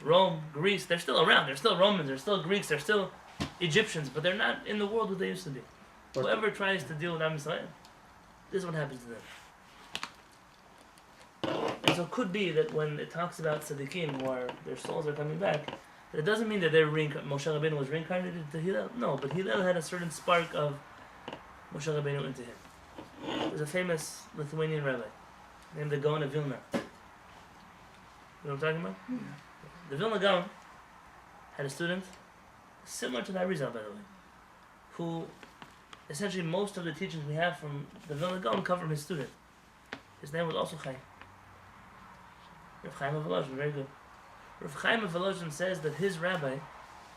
Rome, Greece, they're still around. They're still Romans. They're still Greeks. They're still Egyptians. But they're not in the world what they used to be. Whoever tries to deal with Am Yisrael, this is what happens to them. And so it could be that when it talks about tzaddikim, where their souls are coming back, that it doesn't mean that Moshe Rabbeinu was reincarnated into Hillel. No, but Hillel had a certain spark of Moshe Rabbeinu into him. There's a famous Lithuanian rabbi named the Gaon of Vilna. You know what I'm talking about? Yeah. The Vilna Gaon had a student similar to the Arizal, by the way, who essentially most of the teachings we have from the Vilna Gaon come from his student. His name was also Chaim. Rav Chaim of Volozhin, very good. Rav Chaim of Volozhin says that his rabbi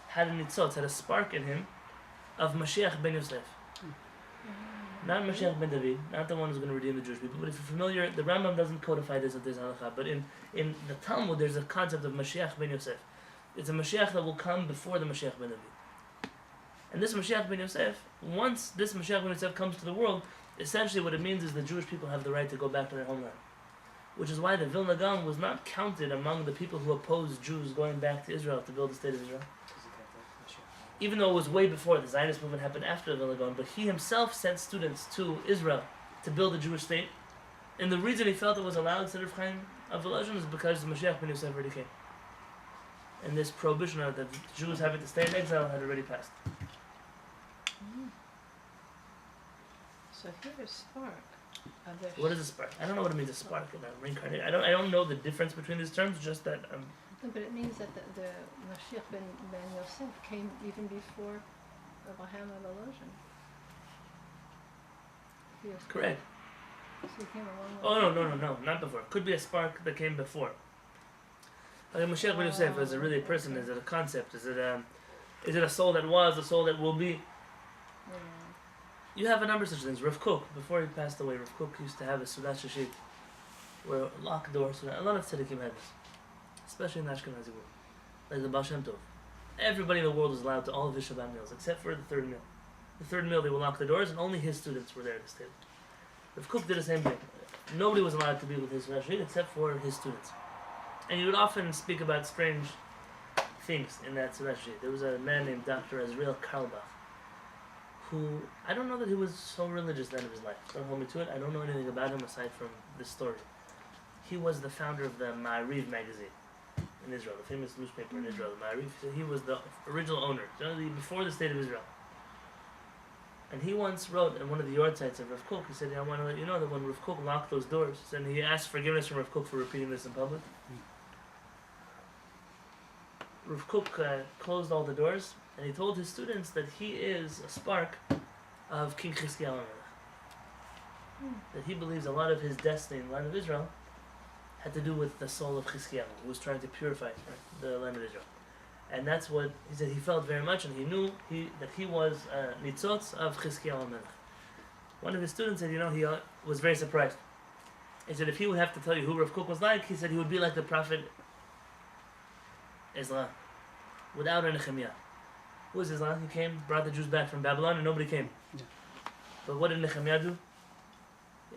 had a nitzotz, had a spark in him of Mashiach ben Yosef. Not Mashiach ben David, not the one who's going to redeem the Jewish people, but if you're familiar, the Rambam doesn't codify this at this halakha, but in the Talmud there's a concept of Mashiach ben Yosef. It's a Mashiach that will come before the Mashiach ben David. And this Mashiach ben Yosef, once this Mashiach ben Yosef comes to the world, essentially what it means is the Jewish people have the right to go back to their homeland. Which is why the Vilna Gaon was not counted among the people who opposed Jews going back to Israel to build the state of Israel. Even though it was way before, the Zionist movement happened after the Vilna Gaon, but he himself sent students to Israel to build a Jewish state. And the reason he felt it was allowed instead of Chaim of Volozhin is because the Mashiach ben Yosef already came. And this prohibition that the Jews having to stay in exile had already passed. So here's spark. Of the What is a spark? I don't know what it means, a spark and a reincarnate. I don't know the difference between these terms, just that No, but it means that the Mashiach ben Yosef came even before Abraham and Volozhin. correct. So he came along with Oh no, not before. Could be a spark that came before. Like Mashiach ben Yosef, is it really a person? Is it a concept? Is it a soul that was, a soul that will be? Yeah. You have a number of such things. Rav Kook, before he passed away, Rav Kook used to have a Sudat Shashit, where locked doors. A lot of tzaddikim had this, especially in the Ashkenazi world, like the Baal Shem Tov. Everybody in the world was allowed to all of his Shabbat meals, except for the third meal. The third meal, they would lock the doors, and only his students were there at this table. Rav Kook did the same thing. Nobody was allowed to be with his Sudat Shashit except for his students. And he would often speak about strange things in that Sudat Shashit. There was a man named Dr. Azriel Karlbach, who, I don't know that he was so religious at the end of his life. Don't hold me to it. I don't know anything about him aside from this story. He was the founder of the Ma'ariv magazine in Israel, the famous newspaper in Israel, the Ma'ariv. So he was the original owner, before the state of Israel. And he once wrote in one of the yard sites of Rav Kook, he said, I want to let you know that when Rav Kook locked those doors, and he asked forgiveness from Rav Kook for repeating this in public. Rav Kook closed all the doors, and he told his students that he is a spark of King Chizkiyahu HaMelech. That he believes a lot of his destiny in the land of Israel had to do with the soul of Chizkiyahu, who was trying to purify the land of Israel. And that's what he said he felt very much, and he knew that he was nitzotz of Chizkiyahu HaMelech. One of his students said, he was very surprised. He said if he would have to tell you who Rav Kook was like, he said he would be like the prophet Ezra, without a Nehemiah. Who was Ezra? He came, brought the Jews back from Babylon, and nobody came. Yeah. But what did Nehemiah do?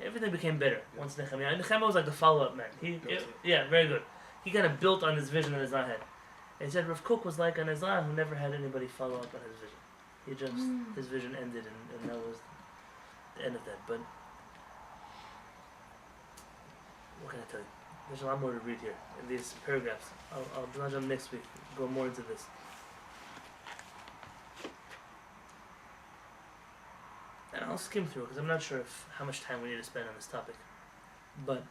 Everything became better once Nehemiah. And Nehemiah was like the follow-up man. Yeah, very good. He kind of built on his vision that Ezra had. And he said Rav Kook was like an Ezra who never had anybody follow up on his vision. He just, his vision ended, and that was the end of that. But what can I tell you? There's a lot more to read here in these paragraphs. I'll plunge on next week, go more into this. And I'll skim through because I'm not sure how much time we need to spend on this topic. But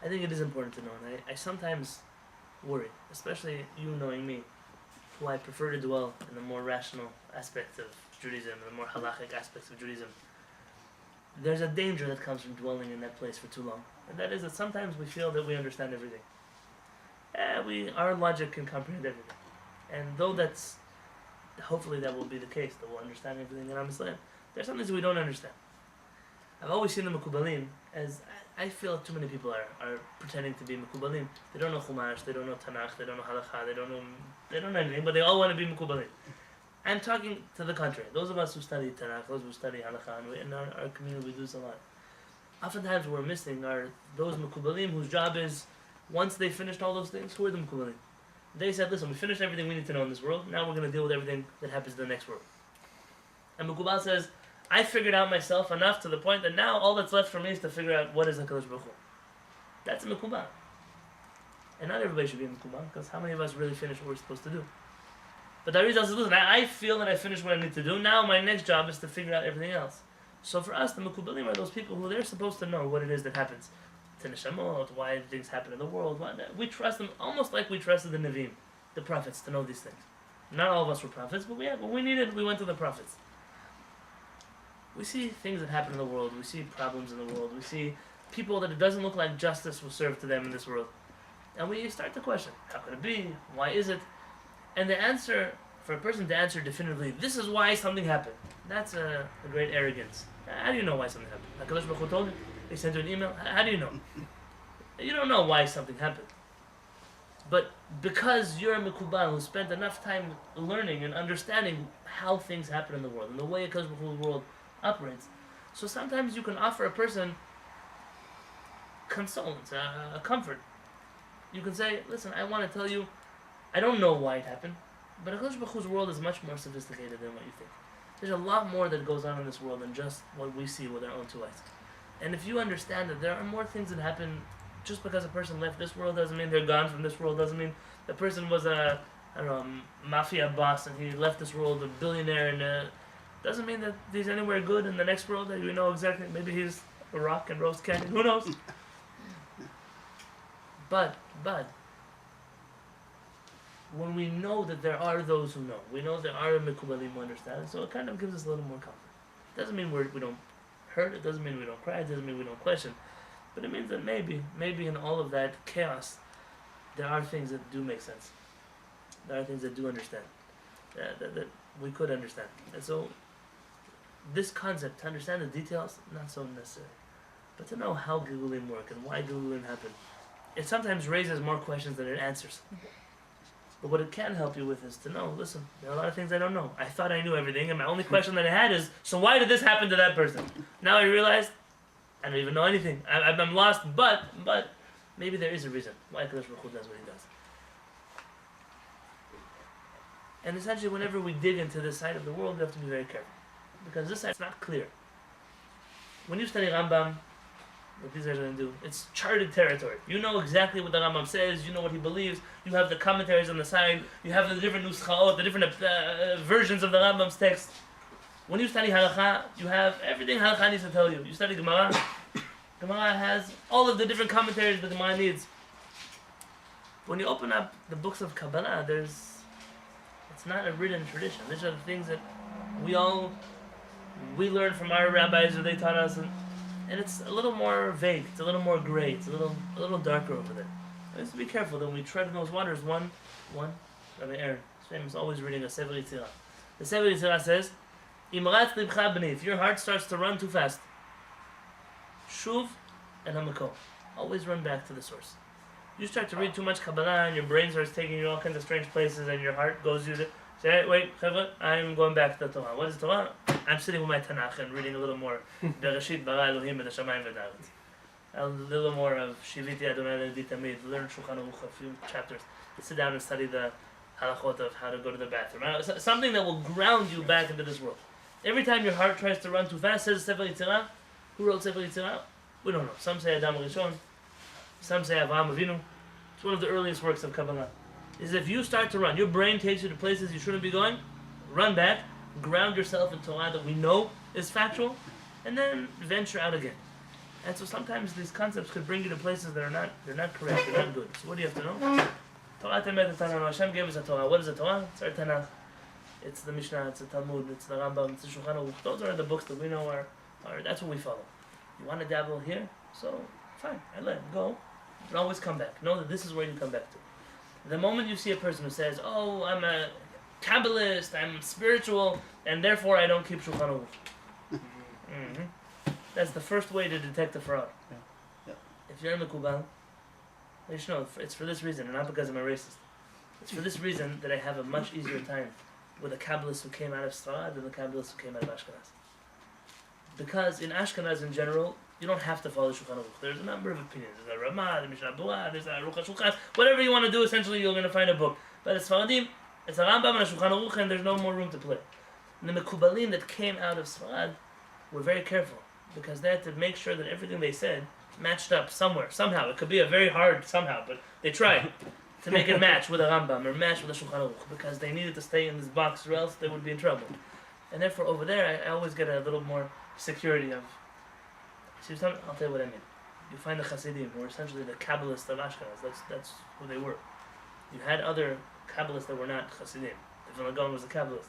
I think it is important to know, and I sometimes worry, especially you knowing me, who I prefer to dwell in the more rational aspects of Judaism, the more halachic aspects of Judaism. There's a danger that comes from dwelling in that place for too long. And that is that sometimes we feel that we understand everything. Our logic can comprehend everything. And though hopefully that will be the case, that we'll understand everything in Am Yisrael, there's some things we don't understand. I've always seen the Mekubalim as, I feel too many people are pretending to be Mekubalim. They don't know Chumash, they don't know Tanakh, they don't know Halacha, they don't know anything, but they all want to be Mekubalim. I'm talking to the contrary. Those of us who study Tanakh, those who study Halacha, and in our community we do this a lot. Oftentimes what we're missing are those Mekubalim whose job is, once they finished all those things, who are the Mekubalim? They said, listen, we finished everything we need to know in this world, now we're going to deal with everything that happens in the next world. And Mekubal says, I figured out myself enough to the point that now all that's left for me is to figure out what is HaKadosh Baruch Hu. That's a Mekubal. And not everybody should be a Mekubal, because how many of us really finish what we're supposed to do? But the Arizal says, listen, I feel that I finished what I need to do, now my next job is to figure out everything else. So for us, the Mekubalim are those people who they're supposed to know what it is that happens to Neshamot, why things happen in the world. We trust them almost like we trusted the Nevi'im, the prophets, to know these things. Not all of us were prophets, but when we needed, we went to the prophets. We see things that happen in the world, we see problems in the world, we see people that it doesn't look like justice will serve to them in this world. And we start to question, how could it be? Why is it? And the answer, for a person to answer definitively, this is why something happened, that's a great arrogance. How do you know why something happened? HaKadosh Baruch Hu told you? They sent you an email? How do you know? You don't know why something happened. But because you're a Mekubal who spent enough time learning and understanding how things happen in the world and the way the world operates, so sometimes you can offer a person consolence, a comfort. You can say, listen, I want to tell you, I don't know why it happened, but HaKadosh Baruch Hu's world is much more sophisticated than what you think. There's a lot more that goes on in this world than just what we see with our own two eyes. And if you understand that there are more things that happen, just because a person left this world doesn't mean they're gone from this world, doesn't mean the person was a, I don't know, mafia boss and he left this world a billionaire, and doesn't mean that he's anywhere good in the next world that we know exactly. Maybe he's a rock and Rose Canyon, who knows? But when we know that there are those who know, we know there are Mekubalim who understand, so it kind of gives us a little more comfort. It doesn't mean we don't hurt, it doesn't mean we don't cry, it doesn't mean we don't question, but it means that maybe in all of that chaos, there are things that do make sense. There are things that do understand, that we could understand. And so, this concept, to understand the details, not so necessary. But to know how Gilulim work and why Gilulim happen, it sometimes raises more questions than it answers. But what it can help you with is to know, listen, there are a lot of things I don't know. I thought I knew everything, and my only question that I had is, so why did this happen to that person? Now I realize, I don't even know anything. I'm lost, but maybe there is a reason why Kadosh Baruch Hu does what he does. And essentially, whenever we dig into this side of the world, we have to be very careful. Because this side is not clear. When you study Rambam, what these guys are going to do, it's charted territory. You know exactly what the Rambam says, you know what he believes, you have the commentaries on the side, you have the different nuschaot, the different versions of the Rambam's text. When you study Halakha, you have everything Halakha needs to tell you. You study Gemara, Gemara has all of the different commentaries the Gemara needs. When you open up the books of Kabbalah, it's not a written tradition. These are the things that we learn from our rabbis, or they taught us, and it's a little more vague, it's a little more gray, it's a little darker over there. We have to be careful that when we tread in those waters. One, Rabbi Aaron is famous, always reading a Sefer Yitzirah. The Sefer Yitzirah says, Imrat libcha b'nei, if your heart starts to run too fast, Shuv and Hamako, always run back to the source. You start to read too much Kabbalah and your brain starts taking you all kinds of strange places and your heart goes you to say, hey, wait, Chevra, I'm going back to the Torah. What is Torah? I'm sitting with my Tanakh and reading a little more Bereshit bara Elohim et HaShamayim v'Haaretz. A little more of Shiviti Adonai Le'edi Tamid, learn Shulchan Aruch, a few chapters. Sit down and study the halachot of how to go to the bathroom. Something that will ground you back into this world. Every time your heart tries to run too fast, says Sefer Yitzirah. Who wrote Sefer Yitzirah? We don't know. Some say Adam Rishon. Some say Avraham Avinu. It's one of the earliest works of Kabbalah. Is if you start to run, your brain takes you to places you shouldn't be going, run back, ground yourself in Torah that we know is factual, and then venture out again. And so sometimes these concepts could bring you to places that they're not correct, they're not good. So what do you have to know? Torah Temet Tanakh. Hashem gave us a Torah. What is a Torah? It's our Tanakh. It's the Mishnah, it's the Talmud, it's the Rambam, it's the Shulchan Aruch. Those are the books that we know are that's what we follow. You want to dabble here? So, fine, I let it go. But always come back. Know that this is where you come back to. The moment you see a person who says, oh, I'm a Kabbalist, I'm spiritual, and therefore I don't keep Shulchan Aruch. That's the first way to detect a fraud. Yeah. If you're a Mekubal, you should know, it's for this reason, and not because I'm a racist. It's for this reason that I have a much easier time with a Kabbalist who came out of Sfarad than the Kabbalist who came out of Ashkenaz. Because in Ashkenaz in general, you don't have to follow Shulchan Aruch. There's a number of opinions. There's a Ramah, there's a Mishnah Berurah, there's a Aruch HaShulchan. Whatever you want to do, essentially you're going to find a book. But it's Sfaradim, it's a Rambam and a Shulchan Aruch, and there's no more room to play. And the Mekubalim that came out of Sfarad were very careful, because they had to make sure that everything they said matched up somewhere, somehow. It could be a very hard somehow, but they tried to make it match with a Rambam or match with a Shulchan Aruch, because they needed to stay in this box or else they would be in trouble. And therefore over there I always get a little more security of, see, I'll tell you what I mean. You find the Hasidim, who were essentially the Kabbalists of Ashkenaz. That's who they were. You had other Kabbalists that were not Hasidim. The Vilna Gaon was a Kabbalist.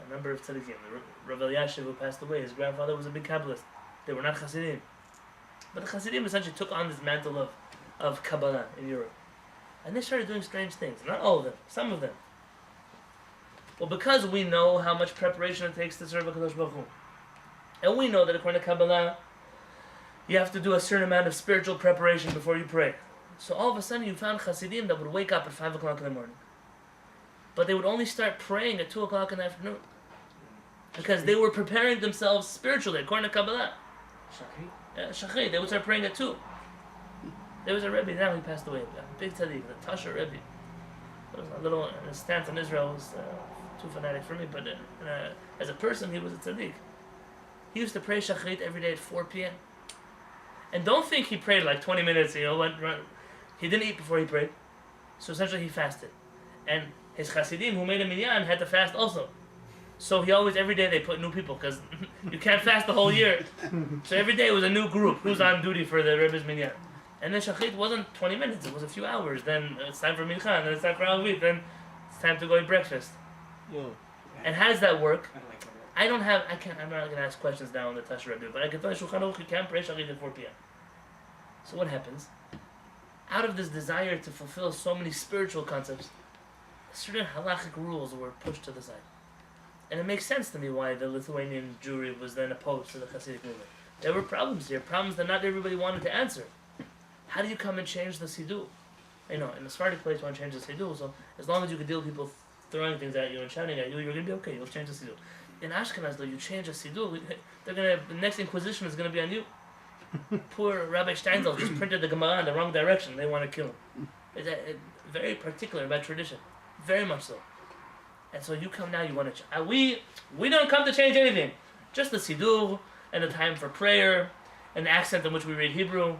A number of tzaddikim. Rav Eliashiv, who passed away, his grandfather was a big Kabbalist. They were not Hasidim. But the Hasidim essentially took on this mantle of Kabbalah in Europe. And they started doing strange things. Not all of them, some of them. Well, because we know how much preparation it takes to serve HaKadosh Baruch Hu, and we know that according to Kabbalah, you have to do a certain amount of spiritual preparation before you pray. So all of a sudden you found Hasidim that would wake up at 5 o'clock in the morning. But they would only start praying at 2 o'clock in the afternoon. Because they were preparing themselves spiritually, according to Kabbalah. Shachrit? Yeah, Shachrit, they would start praying at 2. There was a Rebbe, now he passed away, a big tzaddik, the Tasha Rebbe. It was a little, his stance in Israel was too fanatic for me, but as a person, he was a tzaddik. He used to pray Shachrit every day at 4 p.m. And don't think he prayed like 20 minutes, he didn't eat before he prayed. So essentially he fasted. And his Hasidim who made a minyan had to fast also. So he always, every day they put new people, because you can't fast the whole year. So every day it was a new group who's on duty for the Rebbe's minyan. And then Shachrit wasn't 20 minutes, it was a few hours. Then it's time for mincha, and then it's time for Alvit, then it's time to go eat breakfast. And how does that work? I don't like that. I'm not going to ask questions now on the Tasha Rebbe, but I can tell you Shulchan Aruch, you can't pray Shachrit at 4 p.m. So what happens? Out of this desire to fulfill so many spiritual concepts, certain halachic rules were pushed to the side. And it makes sense to me why the Lithuanian Jewry was then opposed to the Hasidic movement. There were problems here, problems that not everybody wanted to answer. How do you come and change the Siddur? In the Sephardic place, you want to change the Siddur, so as long as you can deal with people throwing things at you and shouting at you, you're going to be okay, you'll change the Siddur. In Ashkenaz, though, you change the Siddur, the next Inquisition is going to be on you. Poor Rabbi Steinzel just printed the Gemara in the wrong direction, they want to kill him. It's very particular about tradition, very much so. And so you come now, you want to we don't come to change anything. Just the Siddur, and the time for prayer, and the accent in which we read Hebrew,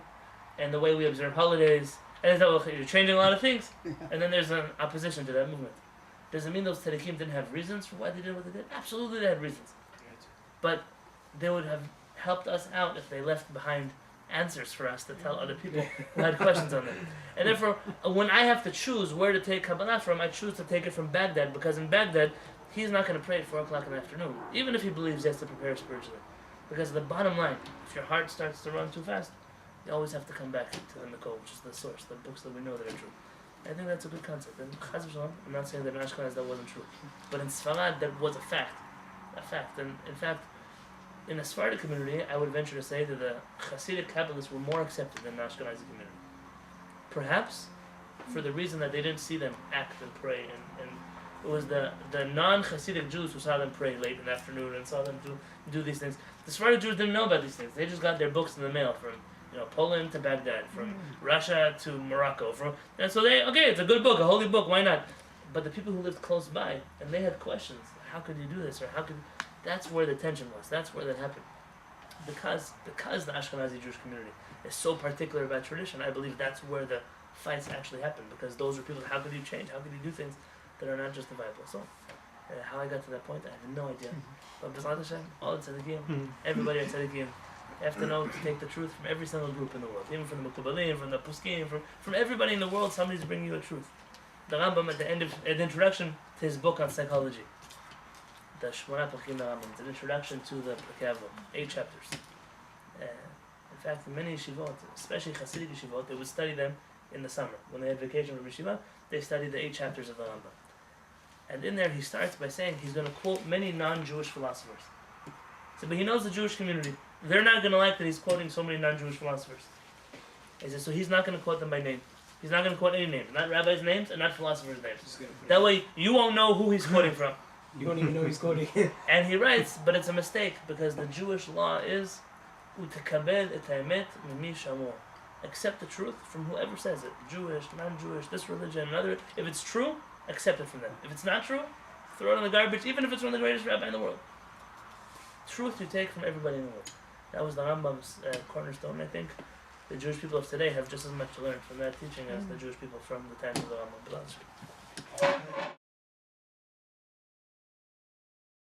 and the way we observe holidays. And it's like, you're changing a lot of things. And then there's an opposition to that movement. Does it mean those tzaddikim didn't have reasons for why they did what they did? Absolutely they had reasons. But they would have helped us out if they left behind answers for us to tell other people who had questions on them. And therefore, when I have to choose where to take Kabbalah from, I choose to take it from Baghdad, because in Baghdad, he's not going to pray at 4 o'clock in the afternoon, even if he believes he has to prepare spiritually. Because the bottom line, if your heart starts to run too fast, you always have to come back to the Makol, which is the source, the books that we know that are true. I think that's a good concept. And Chaz v'Shalom, I'm not saying that in Ashkenaz that wasn't true, but in Sfarad that was a fact. And in fact, in the Sephardic community, I would venture to say that the Hasidic Kabbalists were more accepted than the Ashkenazi community. Perhaps for the reason that they didn't see them act and pray, and it was the non-Hasidic Jews who saw them pray late in the afternoon and saw them do these things. The Sephardic Jews didn't know about these things. They just got their books in the mail from Poland to Baghdad, from Russia to Morocco, and so it's a good book, a holy book, why not? But the people who lived close by, and they had questions, how could you do this, or that's where the tension was, that's where that happened. Because the Ashkenazi Jewish community is so particular about tradition, I believe that's where the fights actually happen, because those are people, how could you change, how could you do things that are not justifiable? So, how I got to that point, I have no idea. But B'ezrat Hashem, all the tzaddikim, everybody at tzaddikim, have to know to take the truth from every single group in the world, even from the Mekubalim, from the Puskim, from everybody in the world. Somebody's bringing you a truth. The Rambam at the end of the introduction to his book on psychology, the Shmona Pachim Rambam, it's an introduction to the Pirkei Avot, 8 chapters. In fact, in many yeshivot, especially Hasidic yeshivot, they would study them in the summer when they had vacation from yeshiva. They studied the 8 chapters of the Rambam, and in there he starts by saying he's going to quote many non-Jewish philosophers. So, but he knows the Jewish community. They're not going to like that he's quoting so many non-Jewish philosophers. He says, so he's not going to quote them by name. He's not going to quote any names, not rabbis' names and not philosophers' names. That way, you won't know who he's quoting from. You don't even know he's quoting. And he writes, but it's a mistake, because the Jewish law is u'tekabel et ha'emet mimi shamo. Accept the truth from whoever says it. Jewish, non-Jewish, this religion, another. If it's true, accept it from them. If it's not true, throw it in the garbage, even if it's from the greatest rabbi in the world. Truth you take from everybody in the world. That was the Rambam's cornerstone. I think the Jewish people of today have just as much to learn from that teaching as the Jewish people from the times of the Rambam.